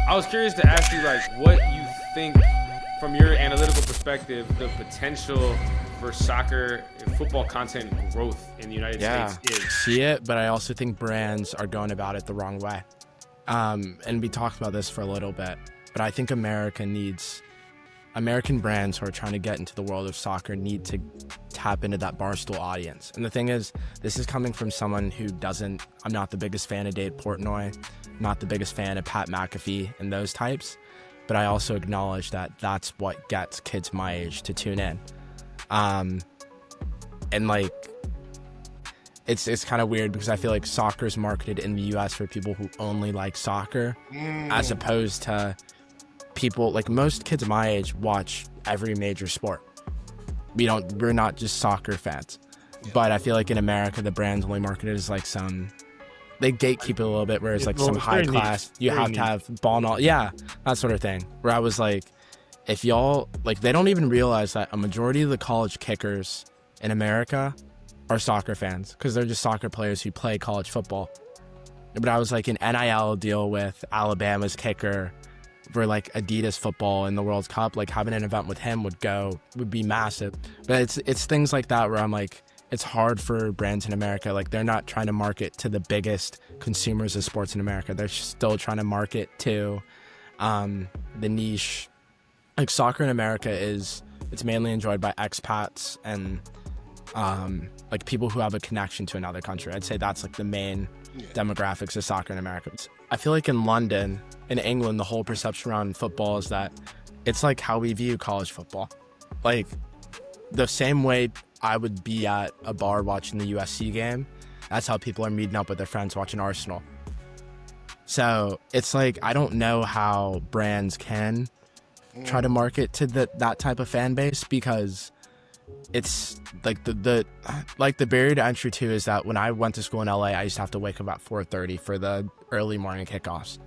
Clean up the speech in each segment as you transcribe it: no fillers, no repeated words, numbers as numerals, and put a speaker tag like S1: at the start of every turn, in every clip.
S1: I was curious to ask you, like, what you think from your analytical perspective, the potential for soccer and football content growth in the United States is.
S2: See it, but I also think brands are going about it the wrong way. And we talked about this for a little bit, but I think American brands who are trying to get into the world of soccer need to tap into that Barstool audience. And the thing is, this is coming from someone who I'm not the biggest fan of Dave Portnoy, not the biggest fan of Pat McAfee and those types, but I also acknowledge that that's what gets kids my age to tune in. And like, it's kind of weird because I feel like soccer is marketed in the US for people who only like soccer, as opposed to people, like most kids my age watch every major sport. We're not just soccer fans. But I feel like in America, the brand's only marketed as like they gatekeep it a little bit, where it's like some high class, you have to have ball and all, that sort of thing. Where I was like, if y'all, like, they don't even realize that a majority of the college kickers in America are soccer fans because they're just soccer players who play college football. But I was like, an NIL deal with Alabama's kicker for like Adidas football in the World Cup, like having an event with him would be massive. But it's things like that where I'm like, it's hard for brands in America. Like, they're not trying to market to the biggest consumers of sports in America. They're still trying to market to the niche. Like, soccer in America it's mainly enjoyed by expats and like people who have a connection to another country. I'd say that's like the main demographics of soccer in America. I feel like in London, in England, the whole perception around football is that it's like how we view college football. Like, the same way I would be at a bar watching the USC game, that's how people are meeting up with their friends watching Arsenal. So it's like, I don't know how brands can try to market to that type of fan base, because it's like the barrier to entry too is that when I went to school in LA, I used to have to wake up at 4:30 for the early morning kickoffs.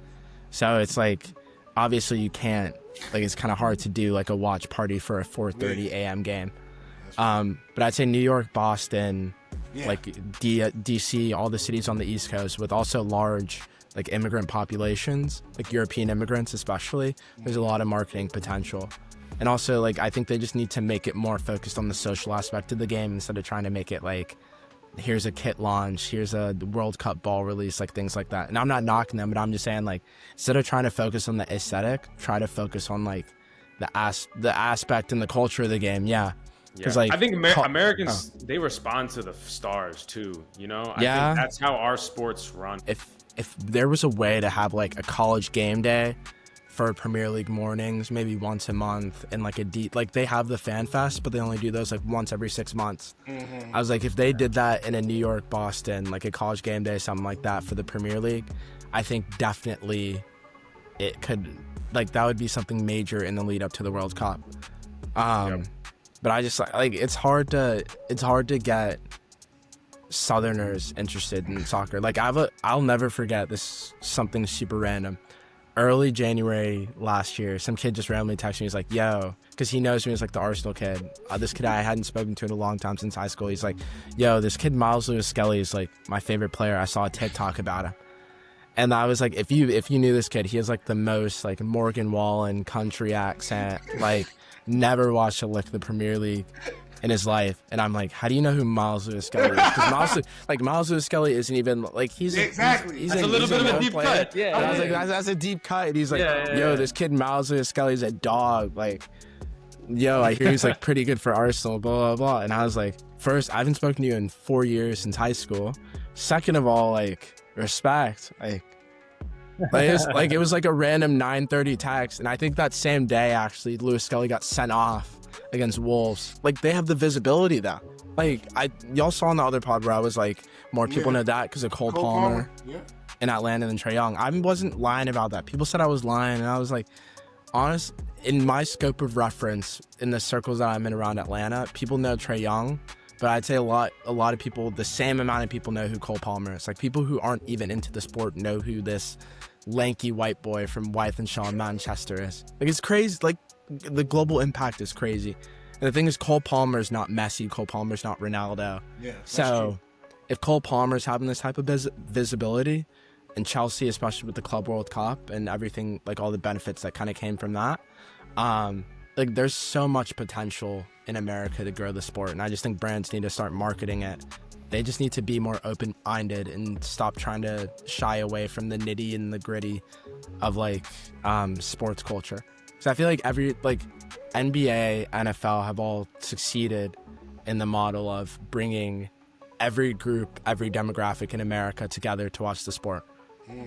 S2: So it's like, obviously you can't, like, it's kind of hard to do like a watch party for a 4:30 a.m. game. But I'd say New York, Boston, like DC, all the cities on the East Coast with also large like immigrant populations, like European immigrants especially, there's a lot of marketing potential. And also, like, I think they just need to make it more focused on the social aspect of the game instead of trying to make it like, here's a kit launch, here's a World Cup ball release, like things like that. And I'm not knocking them, but I'm just saying, like, instead of trying to focus on the aesthetic, try to focus on like the aspect and the culture of the game. Because like,
S1: I think Americans, they respond to the stars too, you know? I think that's how our sports run.
S2: If there was a way to have like a college game day for Premier League mornings, maybe once a month, and like like they have the FanFest, but they only do those like once every 6 months. I was like, if they did that in a New York, Boston, like a college game day, something like that for the Premier League, I think definitely it could, like, that would be something major in the lead up to the World Cup. But I just like, it's hard to get Southerners interested in soccer. Like, I'll never forget this, something super random. Early January last year, some kid just randomly texted me. He's like, yo, because he knows me as like the Arsenal kid. This kid I hadn't spoken to in a long time since high school. He's like, yo, this kid Miles Lewis Skelly is like my favorite player. I saw a TikTok about him. And I was like, if you knew this kid, he has like the most like Morgan Wallen country accent, like never watched a lick of the Premier League in his life. And I'm like, how do you know who Miles Lewis Skelly is? Because Miles Lewis Skelly isn't even like, he's
S1: exactly. He's a little bit of a deep cut.
S2: Yeah. And I was like, that's a deep cut. And he's like, yo, this kid Miles Lewis Skelly is a dog. Like, yo, I hear he's like pretty good for Arsenal, blah, blah, blah. And I was like, first, I haven't spoken to you in 4 years since high school. Second of all, like, respect. It was like a random 9:30 text. And I think that same day, actually, Lewis Skelly got sent off against Wolves. Like, they have the visibility though. Like, y'all saw in the other pod where I was like, more people know that because of Col Palmer in Atlanta than Trae Young. I wasn't lying about that. People said I was lying, and I was like, honest, in my scope of reference, in the circles that I'm in around Atlanta, people know Trae Young, but I'd say a lot of people, the same amount of people know who Col Palmer is. Like, people who aren't even into the sport know who this lanky white boy from Wythenshawe, Manchester is. Like, it's crazy. Like, the global impact is crazy. And the thing is, Col Palmer's not Messi. Col Palmer's not Ronaldo. Yeah. So if Col Palmer's having this type of visibility, and Chelsea, especially with the Club World Cup and everything, like all the benefits that kind of came from that. Like there's so much potential in America to grow the sport, and I just think brands need to start marketing it. They just need to be more open-minded and stop trying to shy away from the nitty and the gritty of like sports culture. So I feel like NBA, NFL have all succeeded in the model of bringing every group, every demographic in America together to watch the sport.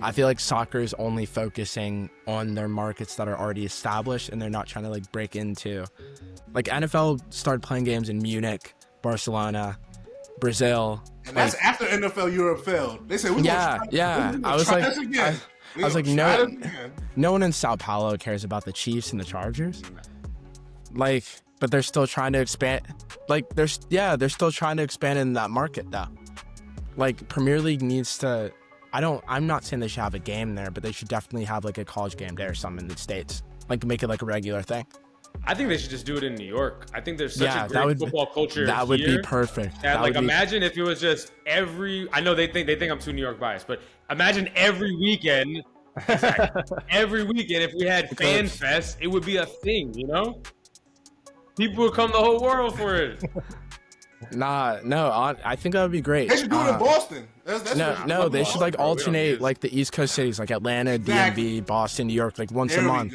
S2: I feel like soccer is only focusing on their markets that are already established, and they're not trying to like break into. Like NFL started playing games in Munich, Barcelona, Brazil.
S3: And that's after NFL Europe failed. They said,
S2: I was like, no one in Sao Paulo cares about the Chiefs and the Chargers. Like, but they're still trying to expand. Like, they're still trying to expand in that market though. Like, Premier League needs to. I'm not saying they should have a game there, but they should definitely have like a college game day or something in the States. Like, make it like a regular thing.
S1: I think they should just do it in New York. I think there's such a great football culture.
S2: That would be perfect.
S1: And like, imagine if it was just I know they think I'm too New York biased, but imagine every weekend, if we had FanFest, it would be a thing, you know? People would come the whole world for it.
S2: I think that would be great.
S3: They should do it in Boston.
S2: They should like alternate like the East Coast cities, like Atlanta, DMV, Boston, New York, like once a month.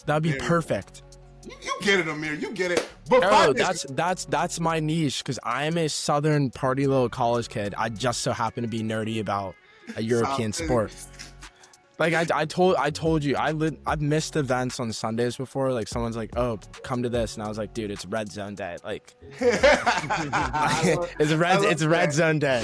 S2: That'd be perfect.
S3: You get it, Amir. You get it. But
S2: that's my niche, because I am a Southern party little college kid. I just so happen to be nerdy about a European sport. Like I told you, I've missed events on Sundays before. Like someone's like, "Oh, come to this," and I was like, "Dude, it's Red Zone Day." Like, it's Red Zone Day.